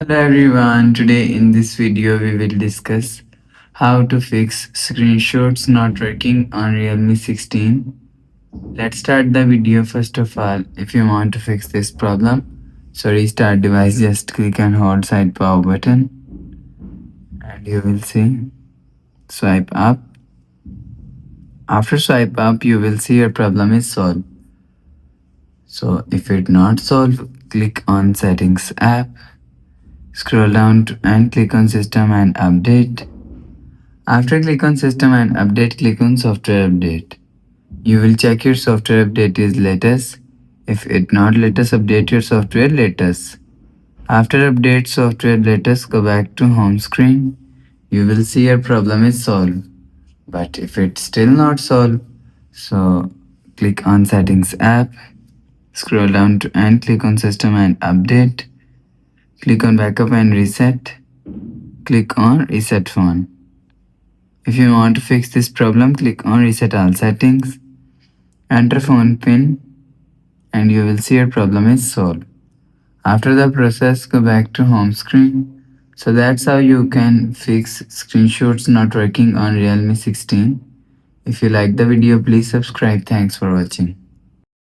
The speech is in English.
Hello everyone, today in this video we will discuss how to fix screenshots not working on Realme 16. Let's start the video. First of all, if you want to fix this problem, so restart device, just click and hold side power button and you will see swipe up. After swipe up, you will see your problem is solved. So if it not solved, click on settings app, scroll down and click on system and update. After click on system and update, click on software update. You will check your software update is latest. If it not latest, update your software latest. After update software latest, go back to home screen. You will see your problem is solved. But if it's still not solved, so click on settings app, scroll down and click on system and update. Click on backup and reset. Click on reset phone. If you want to fix this problem, click on reset all settings, enter phone pin and you will see your problem is solved. After the process, go back to home screen. So that's how you can fix screenshots not working on Realme 16. If you like the video, please subscribe. Thanks for watching.